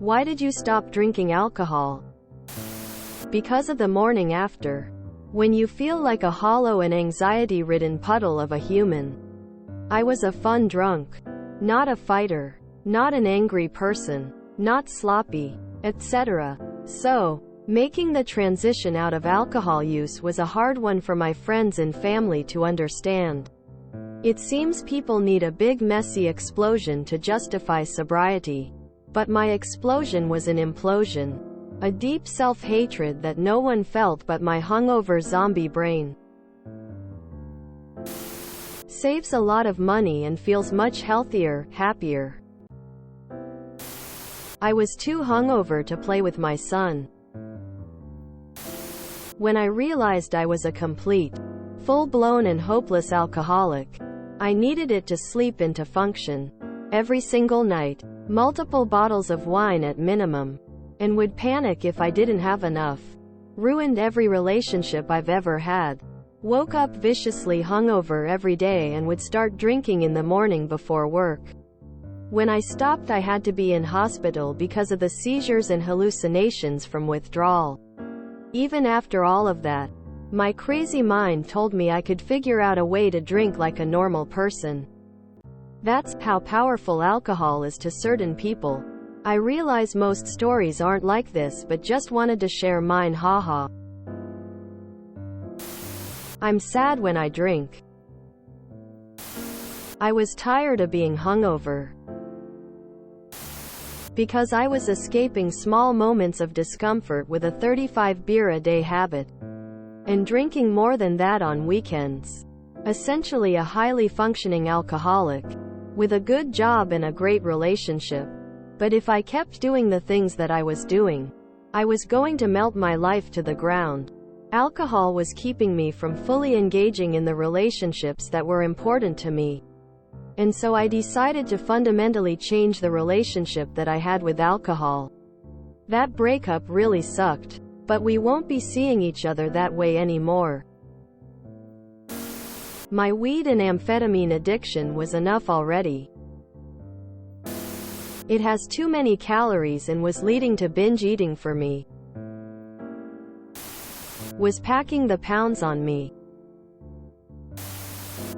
Why did you stop drinking alcohol? Because of the morning after. When you feel like a hollow and anxiety-ridden puddle of a human. I was a fun drunk. Not a fighter. Not an angry person. Not sloppy, etc. So, making the transition out of alcohol use was a hard one for my friends and family to understand. It seems people need a big messy explosion to justify sobriety. But my explosion was an implosion. A deep self-hatred that no one felt but my hungover zombie brain. Saves a lot of money and feels much healthier, happier. I was too hungover to play with my son. When I realized I was a complete, full-blown and hopeless alcoholic, I needed it to sleep and to function. Every single night, multiple bottles of wine at minimum, and would panic if I didn't have enough. Ruined every relationship I've ever had. Woke up viciously hungover every day and would start drinking in the morning before work. When I stopped, I had to be in hospital because of the seizures and hallucinations from withdrawal. Even after all of that, my crazy mind told me I could figure out a way to drink like a normal person. That's how powerful alcohol is to certain people. I realize most stories aren't like this, but just wanted to share mine, haha. I'm sad when I drink. I was tired of being hungover. Because I was escaping small moments of discomfort with a 35 beer a day habit. And drinking more than that on weekends. Essentially a highly functioning alcoholic. With a good job and a great relationship. But if I kept doing the things that I was doing, I was going to melt my life to the ground. Alcohol was keeping me from fully engaging in the relationships that were important to me. And so I decided to fundamentally change the relationship that I had with alcohol. That breakup really sucked. But we won't be seeing each other that way anymore. My weed and amphetamine addiction was enough already. It has too many calories and was leading to binge eating for me. Was packing the pounds on me.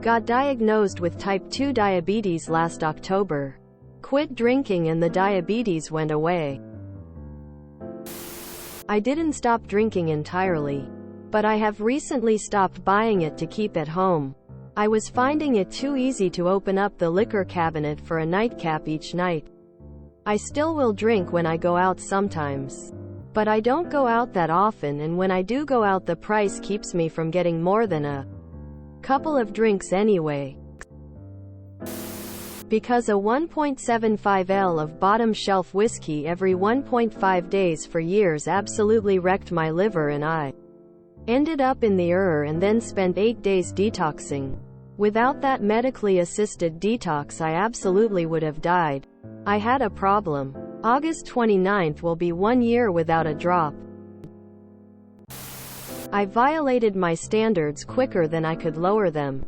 Got diagnosed with type 2 diabetes last October. Quit drinking and the diabetes went away. I didn't stop drinking entirely. But I have recently stopped buying it to keep at home. I was finding it too easy to open up the liquor cabinet for a nightcap each night. I still will drink when I go out sometimes. But I don't go out that often, and when I do go out, the price keeps me from getting more than a couple of drinks anyway. Because a 1.75L of bottom shelf whiskey every 1.5 days for years absolutely wrecked my liver, and I ended up in the ER and then spent 8 days detoxing. Without that medically assisted detox, I absolutely would have died. I had a problem. August 29th will be 1 year without a drop. I violated my standards quicker than I could lower them.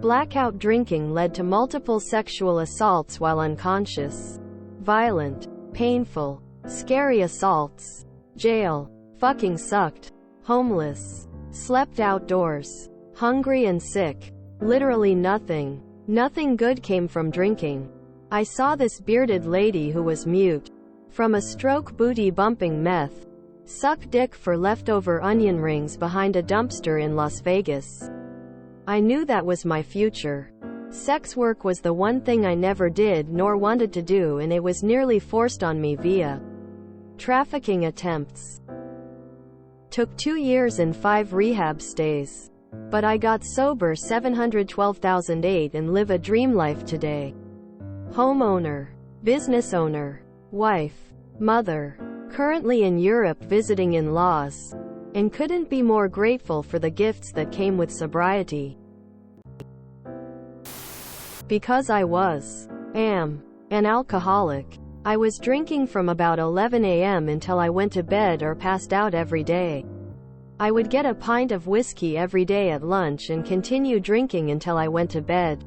Blackout drinking led to multiple sexual assaults while unconscious. Violent, painful, scary assaults. Jail. Fucking sucked. Homeless. Slept outdoors. Hungry and sick. Literally nothing. Nothing good came from drinking. I saw this bearded lady who was mute. From a stroke booty bumping meth. Suck dick for leftover onion rings behind a dumpster in Las Vegas. I knew that was my future. Sex work was the one thing I never did nor wanted to do, and it was nearly forced on me via trafficking attempts. Took 2 years and 5 rehab stays. But I got sober 712,008 and live a dream life today. Homeowner, business owner, wife, mother, currently in Europe visiting in-laws, and couldn't be more grateful for the gifts that came with sobriety. Because I am an alcoholic. I was drinking from about 11 a.m. until I went to bed or passed out every day. I would get a pint of whiskey every day at lunch and continue drinking until I went to bed.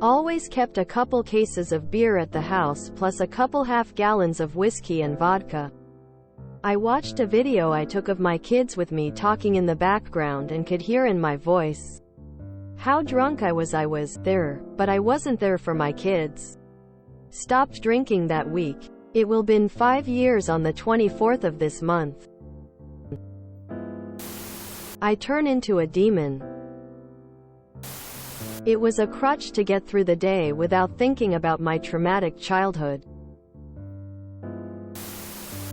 Always kept a couple cases of beer at the house plus a couple half-gallons of whiskey and vodka. I watched a video I took of my kids with me talking in the background and could hear in my voice how drunk I was there, but I wasn't there for my kids. Stopped drinking that week. It will been 5 years on the 24th of this month. I turn into a demon. It was a crutch to get through the day without thinking about my traumatic childhood.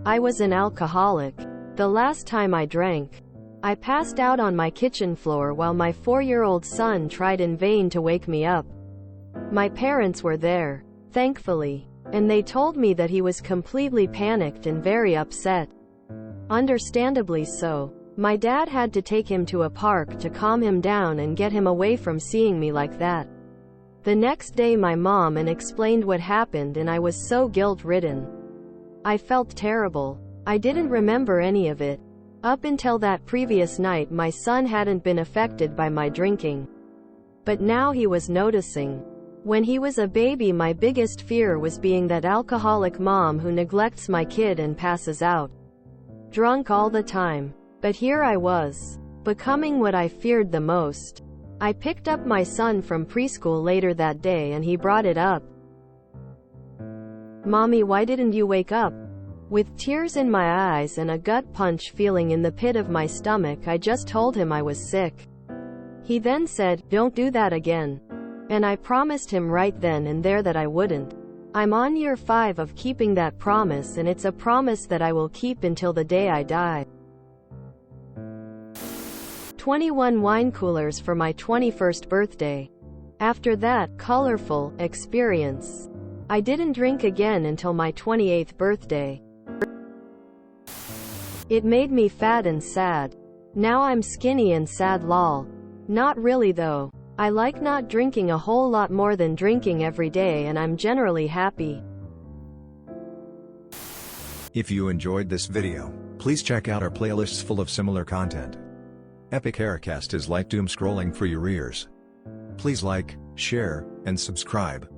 I was an alcoholic. The last time I drank, I passed out on my kitchen floor while my 4-year-old son tried in vain to wake me up. My parents were there, thankfully, and they told me that he was completely panicked and very upset. Understandably so. My dad had to take him to a park to calm him down and get him away from seeing me like that. The next day my mom explained what happened and I was so guilt-ridden. I felt terrible. I didn't remember any of it. Up until that previous night my son hadn't been affected by my drinking. But now he was noticing. When he was a baby my biggest fear was being that alcoholic mom who neglects my kid and passes out drunk all the time. But here I was, becoming what I feared the most. I picked up my son from preschool later that day and he brought it up. "Mommy, why didn't you wake up?" With tears in my eyes and a gut punch feeling in the pit of my stomach, I just told him I was sick. He then said, "Don't do that again." And I promised him right then and there that I wouldn't. I'm on year 5 of keeping that promise, and it's a promise that I will keep until the day I die. 21 wine coolers for my 21st birthday. After that colorful experience, I didn't drink again until my 28th birthday. It made me fat and sad. Now I'm skinny and sad lol. Not really though. I like not drinking a whole lot more than drinking every day, and I'm generally happy. If you enjoyed this video, please check out our playlists full of similar content. Epic Aircast is like doom scrolling for your ears. Please like, share, and subscribe.